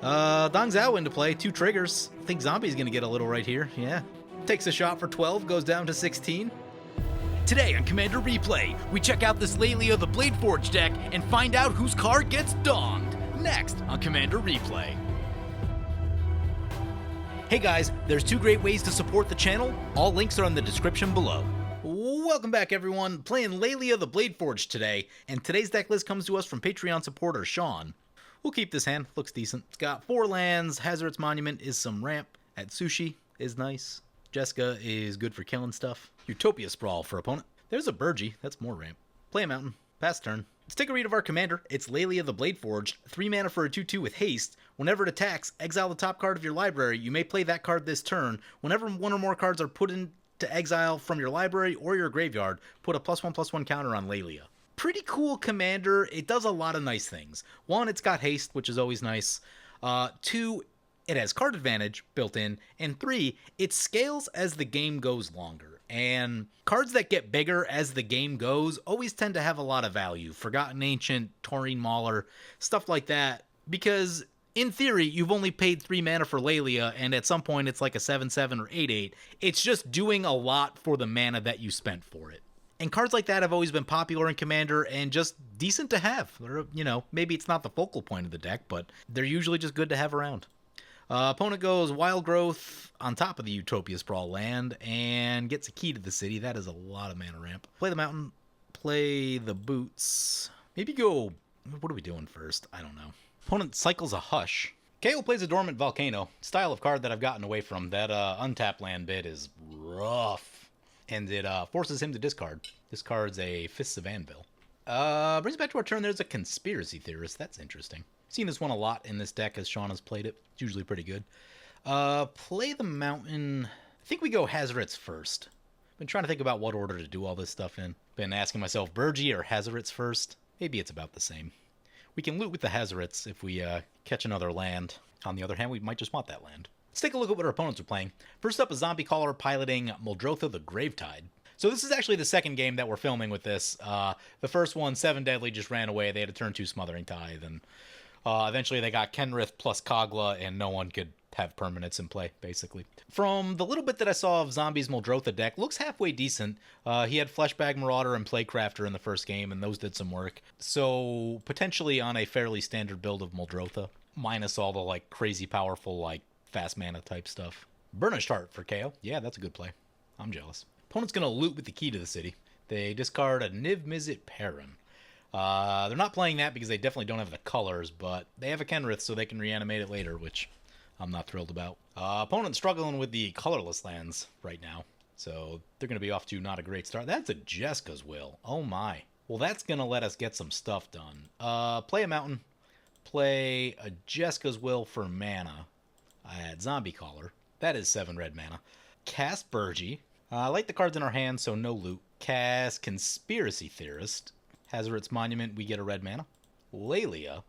Dong Zhou into play, 2 triggers. I think Zombie's gonna get a little right here, yeah. Takes a shot for 12, goes down to 16. Today on Commander Replay, we check out this Laelia the Bladeforged deck and find out whose card gets donged. Next on Commander Replay. Hey guys, there's 2 great ways to support the channel. All links are in the description below. Welcome back everyone, playing Laelia the Bladeforged today, and today's deck list comes to us from Patreon supporter Sean. We'll keep this hand, looks decent. It's got 4 lands, Hazard's Monument is some ramp, Atsushi is nice, Jessica is good for killing stuff, Utopia Sprawl for opponent. There's a Burgee, that's more ramp. Play a mountain, pass turn. Let's take a read of our commander. It's Laelia the Bladeforged, 3 mana for a 2/2 with haste. Whenever it attacks, exile the top card of your library. You may play that card this turn. Whenever 1 or more cards are put into exile from your library or your graveyard, put a +1/+1 counter on Laelia. Pretty cool commander. It does a lot of nice things. 1, it's got haste, which is always nice. 2, it has card advantage built in. And 3, it scales as the game goes longer. And cards that get bigger as the game goes always tend to have a lot of value. Forgotten Ancient, Taurine Mauler, stuff like that. Because in theory, you've only paid 3 mana for Laelia, and at some point it's like a 7/7 or 8/8. It's just doing a lot for the mana that you spent for it. And cards like that have always been popular in Commander and just decent to have. Or, you know, maybe it's not the focal point of the deck, but they're usually just good to have around. Opponent goes Wild Growth on top of the Utopia Sprawl land and gets a Key to the City. That is a lot of mana ramp. Play the mountain, play the boots. Maybe go, what are we doing first? I don't know. Opponent cycles a Hush. KO plays a Dormant Volcano. Style of card that I've gotten away from. That untapped land bid is rough. And it forces him to discard. Discards a Fists of Anvil. Brings back to our turn. There's a Conspiracy Theorist. That's interesting. Seen this one a lot in this deck as Sean has played it. It's usually pretty good. Play the mountain. I think we go Hazard's first. Been trying to think about what order to do all this stuff in. Been asking myself, Burgee or Hazard's first? Maybe it's about the same. We can loot with the Hazard's if we catch another land. On the other hand, we might just want that land. Let's take a look at what our opponents are playing. First up, a Zombie Caller piloting Muldrotha the Gravetide. So this is actually the second game that we're filming with this. The first one, 7 Deadly, just ran away. They had a turn 2 Smothering Tithe, and eventually they got Kenrith plus Kogla, and no one could have permanents in play, basically. From the little bit that I saw of Zombie's Muldrotha deck, looks halfway decent. He had Fleshbag Marauder and Playcrafter in the first game, and those did some work. So potentially on a fairly standard build of Muldrotha, minus all the like crazy powerful like fast mana type stuff. Burnished Heart for KO. Yeah, that's a good play. I'm jealous. Opponent's going to loot with the Key to the City. They discard a Niv Mizzet Perrin. They're not playing that because they definitely don't have the colors, but they have a Kenrith so they can reanimate it later, which I'm not thrilled about. Opponent's struggling with the colorless lands right now, so they're going to be off to not a great start. That's a Jessica's Will. Oh my. Well, that's going to let us get some stuff done. Play a mountain. Play a Jessica's Will for mana. I had Zombie Caller. That is 7 red mana. Cast Burgee. I like the cards in our hand, so no loot. Cast Conspiracy Theorist. Hazard's Monument, we get a red mana. Laelia.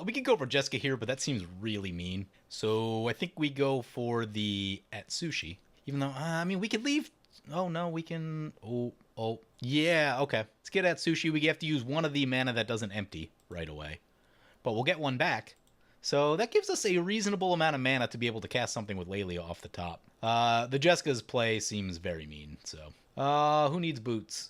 We could go for Jessica here, but that seems really mean. So I think we go for the Atsushi. Even though, I mean, we could leave. Oh, no, we can. Oh. Yeah, okay. Let's get Atsushi. We have to use one of the mana that doesn't empty right away. But we'll get one back. So that gives us a reasonable amount of mana to be able to cast something with Laelia off the top. The Jessica's play seems very mean, so. Who needs boots?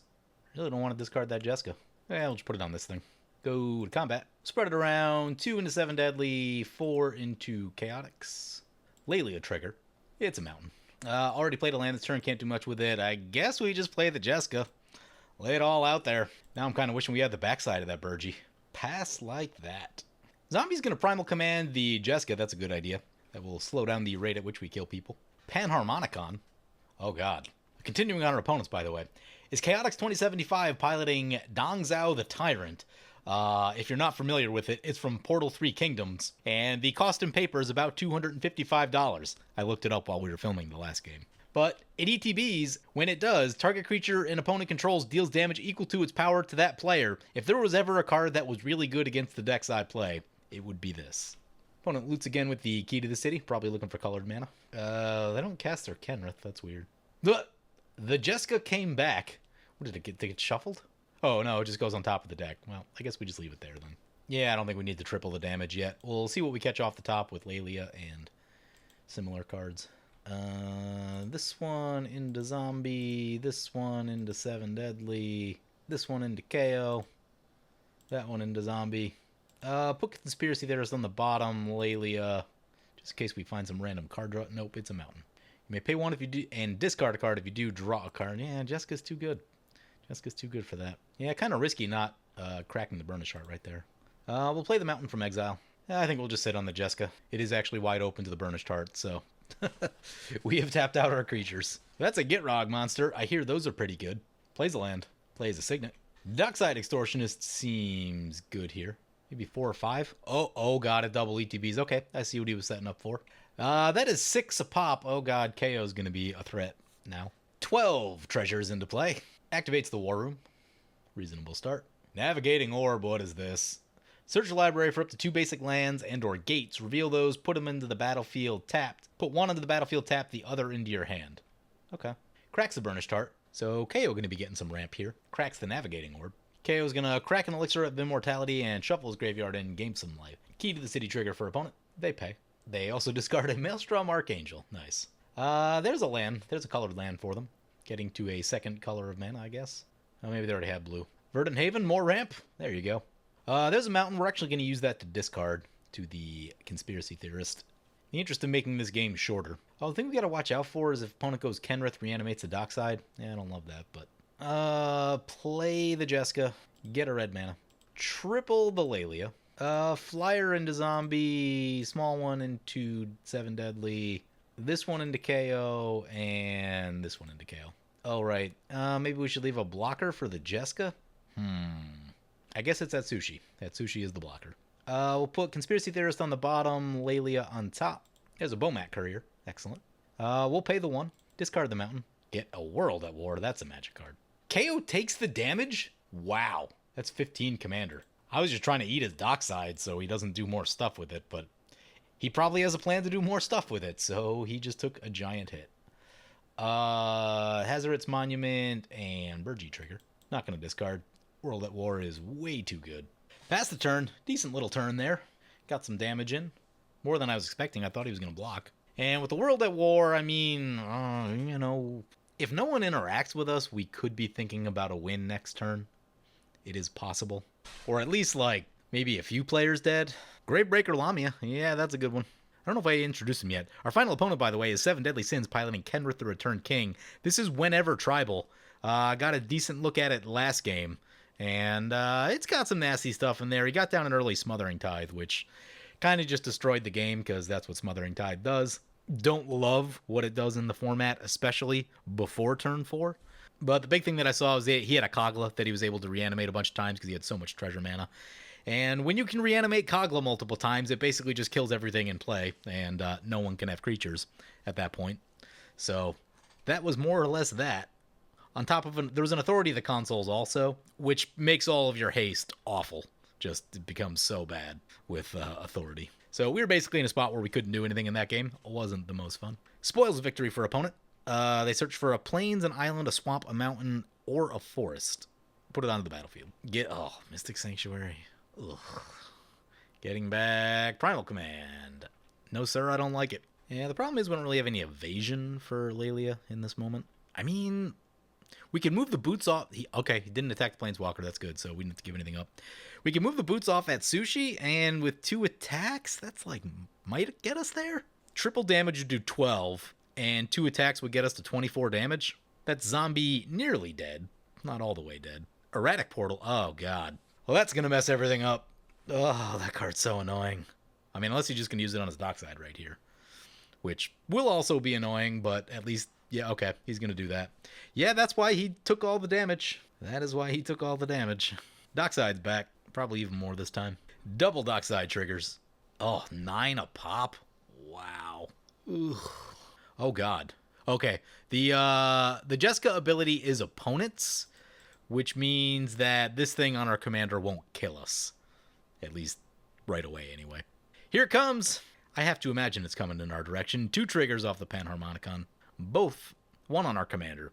Really don't want to discard that Jessica. Yeah, we'll just put it on this thing. Go to combat. Spread it around. 2 into 7 Deadly, 4 into Chaotix. Laelia trigger. It's a mountain. Already played a land this turn, can't do much with it. I guess we just play the Jessica. Lay it all out there. Now I'm kind of wishing we had the backside of that Burgee. Pass like that. Zombie's going to Primal Command the Jessica. That's a good idea. That will slow down the rate at which we kill people. Panharmonicon. Oh, God. Continuing on our opponents, by the way, is Chaotix 2075 piloting Dong Zhou the Tyrant. If you're not familiar with it, it's from Portal 3 Kingdoms, and the cost in paper is about $255. I looked it up while we were filming the last game. But it ETBs, when it does, target creature an opponent controls deals damage equal to its power to that player. If there was ever a card that was really good against the decks I play, it would be this. Opponent loots again with the Key to the City, probably looking for colored mana. They don't cast their Kenrith, that's weird. The Jessica came back. What did it get? Did it get shuffled? Oh no, it just goes on top of the deck. Well, I guess we just leave it there then. Yeah, I don't think we need to triple the damage yet. We'll see what we catch off the top with Laelia and similar cards. This one into Zombie, this one into 7 Deadly, this one into KO, that one into Zombie. Put Conspiracy Theorist on the bottom, Laelia, just in case we find some random card draw. Nope, it's a mountain. You may pay 1 if you do, and discard a card if you do draw a card. Yeah, Jessica's too good. Jessica's too good for that. Yeah, kind of risky not cracking the Burnish Heart right there. We'll play the Mountain from Exile. I think we'll just sit on the Jessica. It is actually wide open to the Burnished Heart, so we have tapped out our creatures. That's a Gitrog monster. I hear those are pretty good. Plays a land. Plays a Signet. Dockside Extortionist seems good here. Maybe 4 or 5. Oh god, a double ETBs. Okay, I see what he was setting up for. That is 6 a pop. Oh god, KO is going to be a threat now. 12 treasures into play. Activates the War Room. Reasonable start. Navigating Orb, what is this? Search the library for up to 2 basic lands and or gates. Reveal those, put them into the battlefield tapped. Put 1 into the battlefield tapped, the other into your hand. Okay. Cracks the Burnished Heart. So KO going to be getting some ramp here. Cracks the Navigating Orb. KO is going to crack an Elixir of Immortality and shuffle his graveyard and gain some life. Key to the city trigger for opponent. They pay. They also discard a Maelstrom Archangel. Nice. There's a land. There's a colored land for them. Getting to a second color of mana, I guess. Oh, maybe they already have blue. Verdant Haven, more ramp. There you go. There's a mountain. We're actually going to use that to discard to the Conspiracy Theorist. In the interest of making this game shorter. Oh, the thing we got to watch out for is if opponent goes Kenrith, reanimates the Dockside. Yeah, I don't love that, but... play the Jessica. Get a red mana. Triple the Laelia. Flyer into Zombie. Small one into 7 Deadly. This one into KO. And this one into KO. Oh, right. Maybe we should leave a blocker for the Jessica? I guess it's Atsushi. Atsushi is the blocker. We'll put Conspiracy Theorist on the bottom, Laelia on top. There's a Bomat Courier. Excellent. We'll pay the 1. Discard the mountain. Get a World at War. That's a magic card. KO takes the damage? Wow. That's 15 commander. I was just trying to eat his Dockside so he doesn't do more stuff with it, but he probably has a plan to do more stuff with it, so he just took a giant hit. Hazardous Monument and Burgie Trigger. Not going to discard. World at War is way too good. Pass the turn. Decent little turn there. Got some damage in. More than I was expecting. I thought he was going to block. And with the World at War, I mean, you know, if no one interacts with us, we could be thinking about a win next turn. It is possible. Or at least, like, maybe a few players dead. Gravebreaker Lamia. Yeah, that's a good one. I don't know if I introduced him yet. Our final opponent, by the way, is 7 Deadly Sins piloting Kenrith the Returned King. This is whenever tribal. Got a decent look at it last game. And it's got some nasty stuff in there. He got down an early Smothering Tithe, which kind of just destroyed the game because that's what Smothering Tithe does. Don't love what it does in the format, especially before turn 4. But the big thing that I saw was he had a Kogla that he was able to reanimate a bunch of times because he had so much treasure mana. And when you can reanimate Kogla multiple times, it basically just kills everything in play, and no one can have creatures at that point. So that was more or less that. On top of there was an Authority of the Consoles also, which makes all of your haste awful. Just it becomes so bad with Authority. So we were basically in a spot where we couldn't do anything in that game. It wasn't the most fun. Spoils a victory for opponent. They search for a plains, an island, a swamp, a mountain, or a forest. Put it onto the battlefield. Mystic Sanctuary. Ugh. Getting back Primal Command. No, sir, I don't like it. Yeah, the problem is we don't really have any evasion for Laelia in this moment. I mean, we can move the boots off. He didn't attack the Planeswalker. That's good, so we didn't have to give anything up. We can move the boots off at Sushi, and with 2 attacks, that's like, might get us there? Triple damage would do 12, and 2 attacks would get us to 24 damage. That's Zombie nearly dead. Not all the way dead. Erratic Portal. Oh, God. Well, that's going to mess everything up. Oh, that card's so annoying. I mean, unless he's just going to use it on his Dockside right here. Which will also be annoying, but at least, yeah, okay, he's going to do that. Yeah, that's why he took all the damage. That is why he took all the damage. Dockside's back. Probably even more this time. Double Dockside triggers. Oh, 9 a pop? Wow. Ugh. Oh, God. Okay, the Jessica ability is opponents, which means that this thing on our commander won't kill us. At least right away, anyway. Here it comes! I have to imagine it's coming in our direction. 2 triggers off the Panharmonicon. Both. 1 on our commander.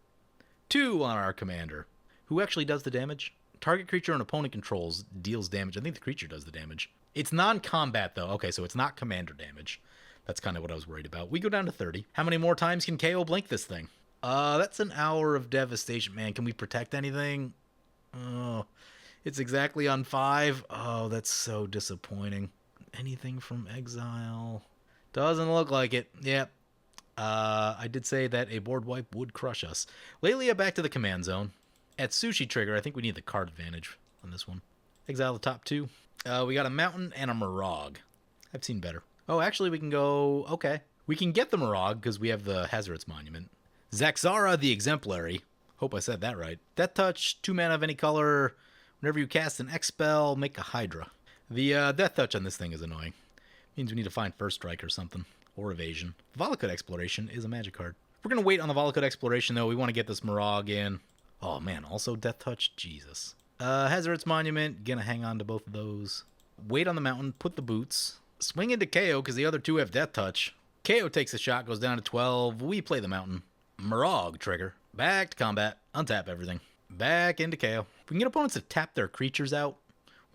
2 on our commander. Who actually does the damage? Target creature an opponent controls deals damage. I think the creature does the damage. It's non-combat, though. Okay, so it's not commander damage. That's kind of what I was worried about. We go down to 30. How many more times can KO blink this thing? That's an hour of devastation. Man, can we protect anything? Oh, it's exactly on 5. Oh, that's so disappointing. Anything from exile? Doesn't look like it. Yep. I did say that a board wipe would crush us. Laelia back to the command zone. At Sushi Trigger, I think we need the card advantage on this one. Exile the top 2. We got a Mountain and a Mirage. I've seen better. Oh, actually, we can go... Okay. We can get the Mirage because we have the Hazard's Monument. Zaxara the Exemplary. Hope I said that right. Death Touch, 2 mana of any color. Whenever you cast an X spell, make a Hydra. The Death Touch on this thing is annoying. Means we need to find First Strike or something. Or Evasion. Volakut Exploration is a magic card. We're going to wait on the Volakut Exploration, though. We want to get this Mirage in. Oh, man. Also Death Touch? Jesus. Hazard's Monument. Gonna hang on to both of those. Wait on the Mountain. Put the boots. Swing into KO because the other 2 have Death Touch. KO takes a shot. Goes down to 12. We play the Mountain. Mirage Trigger. Back to combat. Untap everything. Back into KO. If we can get opponents to tap their creatures out,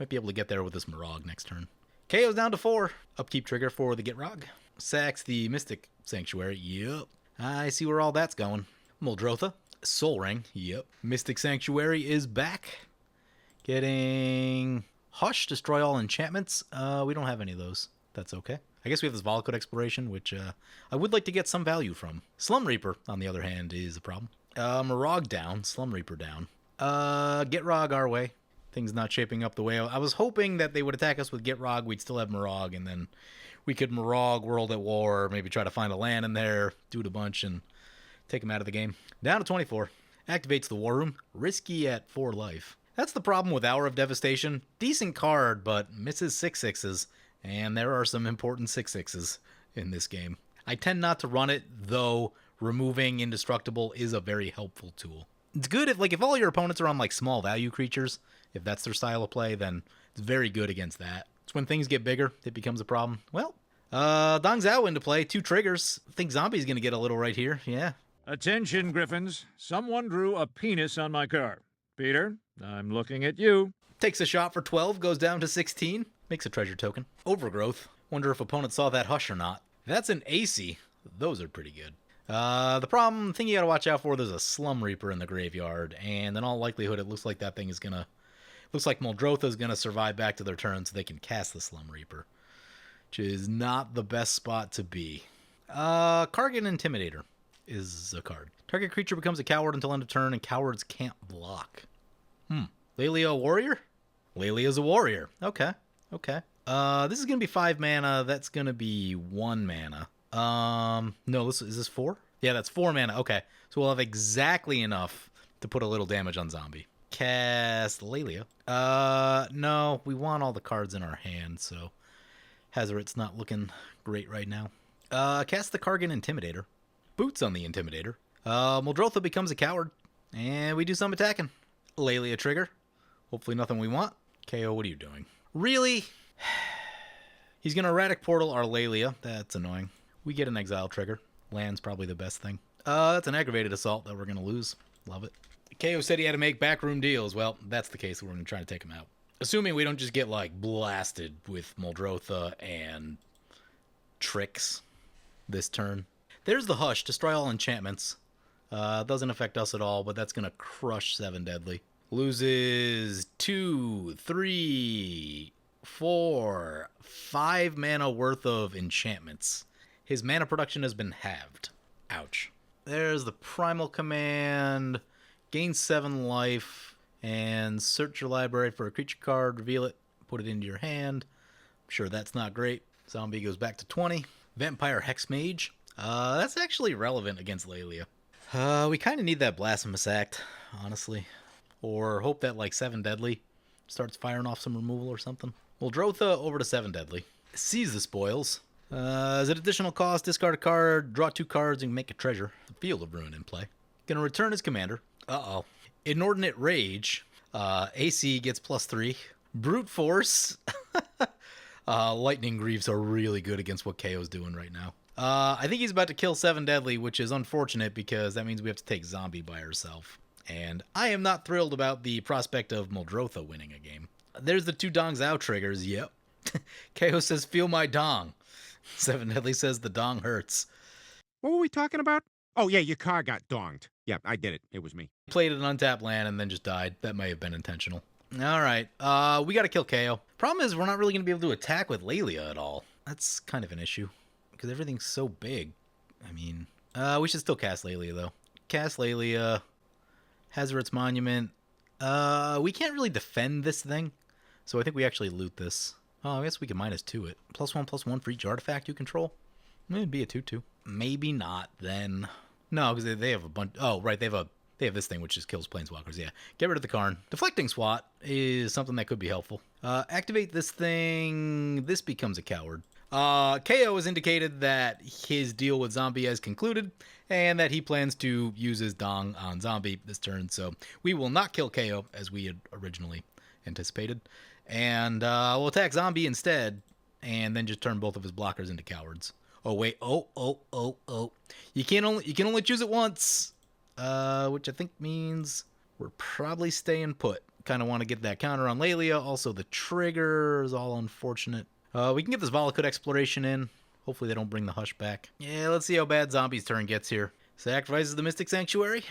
might be able to get there with this Mirage next turn. KO's down to 4. Upkeep trigger for the Gitrog. Sacks the Mystic Sanctuary. Yep. I see where all that's going. Muldrotha. Soul Ring. Yep. Mystic Sanctuary is back. Getting Hush. Destroy all enchantments. We don't have any of those. That's okay. I guess we have this Volakut Exploration, which I would like to get some value from. Slum Reaper, on the other hand, is a problem. Mirage down. Slum Reaper down. Gitrog our way. Things not shaping up the way. I was hoping that they would attack us with Gitrog. We'd still have Mirage, and then we could Mirage World at War, maybe try to find a land in there, do it a bunch, and take them out of the game. Down to 24. Activates the War Room. Risky at 4 life. That's the problem with Hour of Devastation. Decent card, but misses 6/6s, and there are some important 6/6s in this game. I tend not to run it, though removing Indestructible is a very helpful tool. It's good if all your opponents are on like small value creatures, if that's their style of play, then it's very good against that. It's when things get bigger, it becomes a problem. Well, Dong Zhao into play, 2 triggers. I think Zombie's gonna get a little right here, yeah. Attention, Griffins. Someone drew a penis on my card. Peter, I'm looking at you. Takes a shot for 12, goes down to 16. Makes a treasure token. Overgrowth. Wonder if opponents saw that Hush or not. That's an AC. Those are pretty good. The thing you gotta watch out for, there's a Slum Reaper in the graveyard, and in all likelihood, it looks like that thing is gonna... Looks like Muldrotha is gonna survive back to their turn so they can cast the Slum Reaper, which is not the best spot to be. Kargan Intimidator is a card. Target creature becomes a coward until end of turn, and cowards can't block. Laelia Warrior? Laelia's a warrior. Okay. This is gonna be 5 mana. That's gonna be 1 mana. No, is this 4? Yeah, that's 4 mana. Okay. So we'll have exactly enough to put a little damage on Zombie. Cast Laelia. No, we want all the cards in our hand, so Hazard's not looking great right now. Cast the Kargan Intimidator. Boots on the Intimidator. Muldrotha becomes a coward, and we do some attacking. Laelia trigger. Hopefully nothing we want. KO, what are you doing? Really? He's gonna Erratic Portal our Laelia. That's annoying. We get an exile trigger. Land's probably the best thing. That's an aggravated assault that we're gonna lose. Love it. KO said he had to make backroom deals. Well, that's the case. We're gonna try to take him out. Assuming we don't just get like blasted with Muldrotha and tricks this turn. There's the Hush. Destroy all enchantments. Doesn't affect us at all, but that's gonna crush 7 deadly. Loses 2, 3, 4, 5 mana worth of enchantments. His mana production has been halved. Ouch. There's the Primal Command. Gain 7 life. And search your library for a creature card. Reveal it. Put it into your hand. I'm sure that's not great. Zombie goes back to 20. Vampire Hexmage. That's actually relevant against Laelia. We kind of need that Blasphemous Act, honestly. Or hope that like 7 deadly starts firing off some removal or something. Muldrotha over to 7 deadly. Seize the spoils. As an additional cost, discard a card, draw 2 cards, and make a treasure. The Field of Ruin in play. Gonna return his commander. Uh-oh. Inordinate Rage. AC gets +3. Brute Force. Lightning Greaves are really good against what KO's doing right now. I think he's about to kill 7 deadly, which is unfortunate because that means we have to take Zombie by herself. And I am not thrilled about the prospect of Muldrotha winning a game. There's the 2 dongs out triggers, yep. KO says, feel my dong. 7 Deadly says, the dong hurts. What were we talking about? Oh, yeah, your car got donged. Yeah, I did it. It was me. Played an untapped land and then just died. That may have been intentional. Alright, we gotta kill KO. Problem is, we're not really gonna be able to attack with Laelia at all. That's kind of an issue. Because everything's so big. I mean, we should still cast Laelia, though. Cast Laelia. Hazard's Monument. We can't really defend this thing. So I think we actually loot this. Oh, I guess we can -2 it. +1/+1 for each artifact you control. It'd be a 2/2. Maybe not, then. No, because they have a bunch. Oh, right, they have this thing which just kills planeswalkers. Yeah, get rid of the Karn. Deflecting Swat is something that could be helpful. Activate this thing. This becomes a coward. KO has indicated that his deal with Zombie has concluded, and that he plans to use his Dong on Zombie this turn, so we will not kill KO as we had originally anticipated. And we'll attack Zombie instead, and then just turn both of his blockers into cowards. Oh, wait. Oh. You can only choose it once, which I think means we're probably staying put. Kind of want to get that counter on Laelia. Also, the trigger is all unfortunate. We can get this Volakut exploration in. Hopefully they don't bring the Hush back. Yeah, let's see how bad Zombie's turn gets here. Sacrifices the Mystic Sanctuary.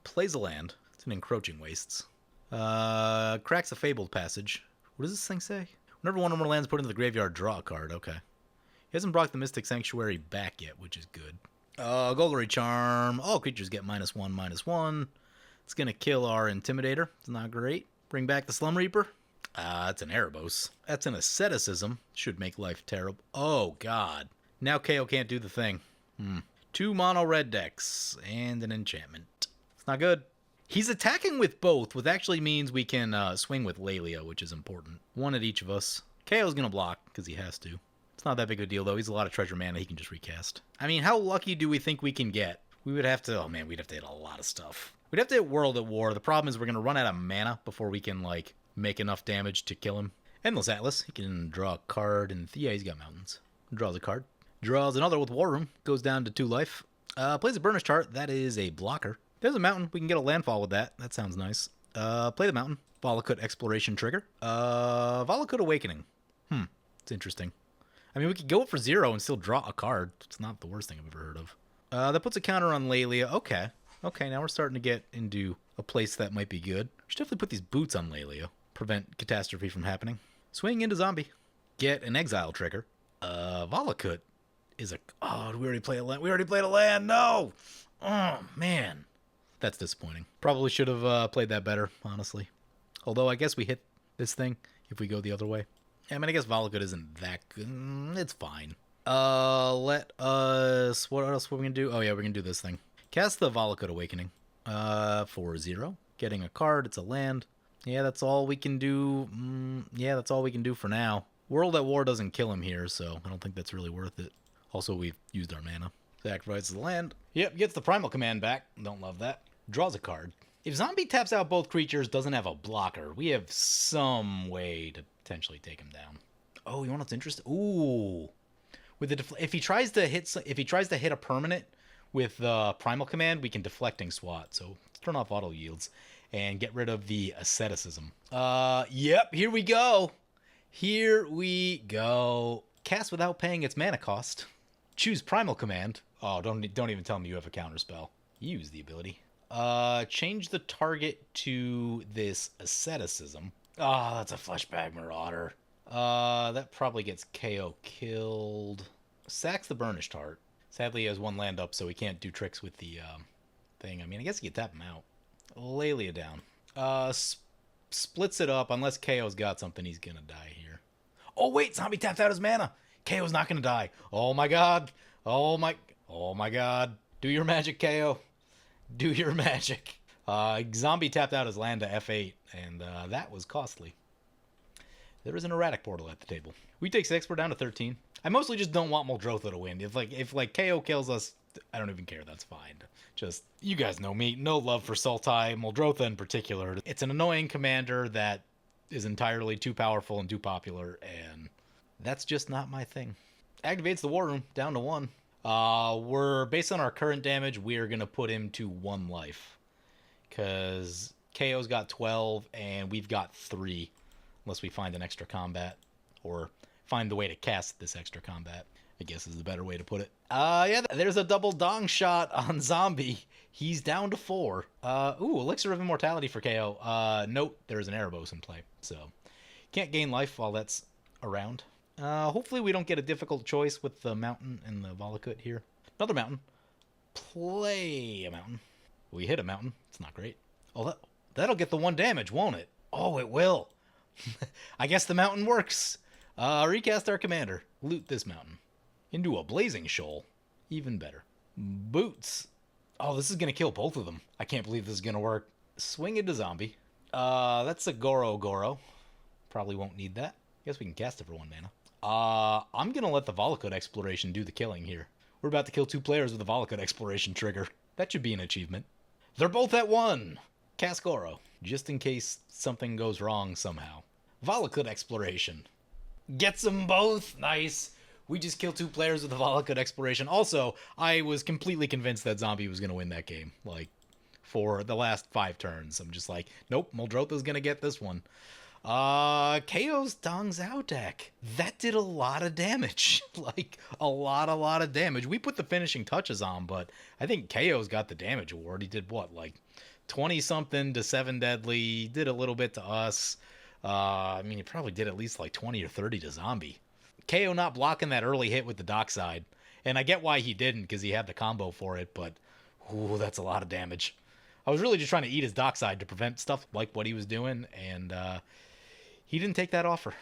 Plays a land. It's an Encroaching Wastes. Cracks a Fabled Passage. What does this thing say? Whenever one or more lands put into the graveyard, draw a card. Okay. He hasn't brought the Mystic Sanctuary back yet, which is good. Golgari Charm. All creatures get -1/-1. It's going to kill our Intimidator. It's not great. Bring back the Slum Reaper. That's an Erebos. That's an Asceticism. Should make life terrible. Oh, God. Now KO can't do the thing. 2 mono red decks and an enchantment. It's not good. He's attacking with both, which actually means we can swing with Laelia, which is important. 1 at each of us. KO's going to block, because he has to. It's not that big of a deal, though. He's a lot of treasure mana he can just recast. I mean, how lucky do we think we can get? We would have to... Oh, man, we'd have to hit a lot of stuff. We'd have to hit World at War. The problem is we're going to run out of mana before we can, like, make enough damage to kill him. Endless Atlas. He can draw a card, and... Yeah, he's got mountains. Draws a card. Draws another with War Room. Goes down to 2 life. Plays a Burnished Heart. That is a blocker. There's a mountain. We can get a landfall with that. That sounds nice. Play the mountain. Volakut Exploration trigger. Volakut Awakening. It's interesting. I mean, we could go for 0 and still draw a card. It's not the worst thing I've ever heard of. That puts a counter on Laelia. Okay. Okay, now we're starting to get into a place that might be good. We should definitely put these boots on Laelia. Prevent catastrophe from happening. Swing into Zombie. Get an exile trigger. Volakut is a... Oh, did we already play a land? We already played a land! No! Oh, man. That's disappointing. Probably should have played that better, honestly. Although I guess we hit this thing if we go the other way. I mean, I guess Volakut isn't that good. It's fine. Let us... What else were we going to do? Oh, yeah, we're going to do this thing. Cast the Volakut Awakening. For 0. Getting a card. It's a land. Yeah, that's all we can do. Yeah, that's all we can do for now. World at War doesn't kill him here, so I don't think that's really worth it. Also, we've used our mana. Sacrifices the land. Yep, gets the Primal Command back. Don't love that. Draws a card. If Zombie taps out both creatures, doesn't have a blocker, we have some way to potentially take him down. Oh, you want what's interesting? Ooh, with the if he tries to hit a permanent with the Primal Command, we can Deflecting Swat. So let's turn off auto yields and get rid of the Asceticism. Yep, here we go. Here we go. Cast without paying its mana cost. Choose Primal Command. Oh, don't even tell me you have a counterspell. Use the ability. Change the target to this Asceticism. Oh, that's a Fleshbag Marauder. That probably gets KO killed. Sacks the Burnished Heart. Sadly, he has 1 land up, so he can't do tricks with the thing. I mean, I guess he could tap him out. Laelia down. Splits it up. Unless KO's got something, he's gonna die here. Oh, wait! Zombie tapped out his mana! KO's not gonna die. Oh, my God. Oh, my God. Do your magic, KO. Do your magic. Zombie tapped out his land to F8, and that was costly. There is an erratic portal at the table. We take 6, we're down to 13. I mostly just don't want Muldrotha to win. If KO kills us, I don't even care, that's fine. Just, you guys know me, no love for Sultai, Muldrotha in particular. It's an annoying commander that is entirely too powerful and too popular, and that's just not my thing. Activates the War Room, down to 1. We're based on our current damage, we're gonna put him to 1 life. because KO's got 12 and we've got 3, unless we find an extra combat or find the way to cast this extra combat, I guess is the better way to put it. Yeah, there's a double dong shot on Zombie. He's down to 4. Ooh, Elixir of Immortality for KO. Note, there's an Erebos in play, so can't gain life while that's around. Hopefully we don't get a difficult choice with the Mountain and the Volakut here. Another Mountain. Play a Mountain. We hit a Mountain. It's not great. Oh, that'll get the 1 damage, won't it? Oh, it will. I guess the Mountain works. Recast our commander. Loot this Mountain. Into a Blazing Shoal. Even better. Boots. Oh, this is going to kill both of them. I can't believe this is going to work. Swing into Zombie. That's a Goro. Probably won't need that. Guess we can cast it for 1 mana. I'm going to let the Volakut Exploration do the killing here. We're about to kill 2 players with the Volakut Exploration trigger. That should be an achievement. They're both at 1. Cast Goro, just in case something goes wrong somehow. Volakut Exploration. Gets them both. Nice. We just killed 2 players with the Volakut Exploration. Also, I was completely convinced that Zombie was going to win that game. Like, for the last 5 turns. I'm just like, nope, Muldrotha's going to get this one. KO's Dong Zhou deck. That did a lot of damage. Like, a lot of damage. We put the finishing touches on, but I think KO's got the damage award. He did what, like 20-something to 7 deadly. Did a little bit to us. I mean, he probably did at least like 20 or 30 to Zombie. KO not blocking that early hit with the Dockside. And I get why he didn't, because he had the combo for it, but ooh, that's a lot of damage. I was really just trying to eat his Dockside to prevent stuff like what he was doing, and he didn't take that offer.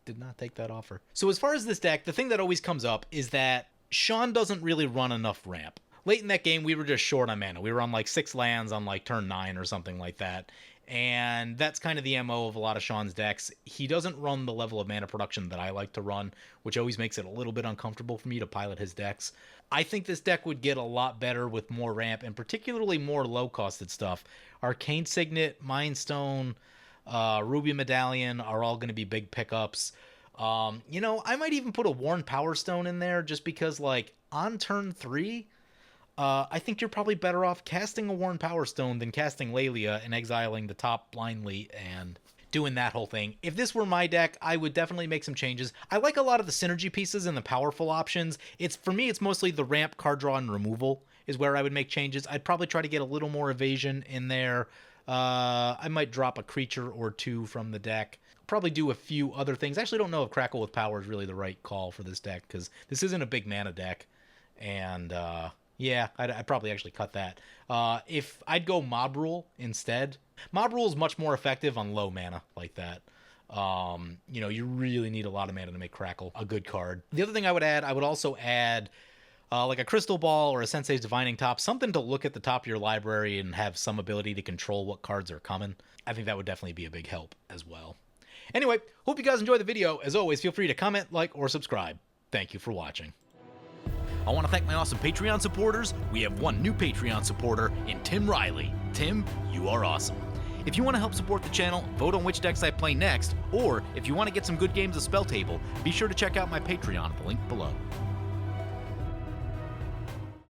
Did not take that offer. So as far as this deck, the thing that always comes up is that Sean doesn't really run enough ramp. Late in that game, we were just short on mana. We were on like 6 lands on like turn 9 or something like that. And that's kind of the MO of a lot of Sean's decks. He doesn't run the level of mana production that I like to run, which always makes it a little bit uncomfortable for me to pilot his decks. I think this deck would get a lot better with more ramp, and particularly more low-costed stuff. Arcane Signet, Mind Stone, Ruby Medallion are all going to be big pickups. You know, I might even put a Worn Power Stone in there just because, like, on turn 3, I think you're probably better off casting a Worn Power Stone than casting Laelia and exiling the top blindly and doing that whole thing. If this were my deck, I would definitely make some changes. I like a lot of the synergy pieces and the powerful options. For me, it's mostly the ramp, card draw, and removal is where I would make changes. I'd probably try to get a little more evasion in there. I might drop a creature or 2 from the deck. Probably do a few other things. I actually don't know if Crackle with Power is really the right call for this deck, because this isn't a big mana deck. And yeah, I'd probably actually cut that. If I'd go Mob Rule instead. Mob Rule is much more effective on low mana like that. You know, you really need a lot of mana to make Crackle a good card. The other thing I would also add like a Crystal Ball or a Sensei's Divining Top, something to look at the top of your library and have some ability to control what cards are coming. I think that would definitely be a big help as well. Anyway, hope you guys enjoyed the video. As always, feel free to comment, like, or subscribe. Thank you for watching. I want to thank my awesome Patreon supporters. We have one new Patreon supporter in Tim Riley. Tim, you are awesome. If you want to help support the channel, vote on which decks I play next, or if you want to get some good games of Spell Table, be sure to check out my Patreon at the link below.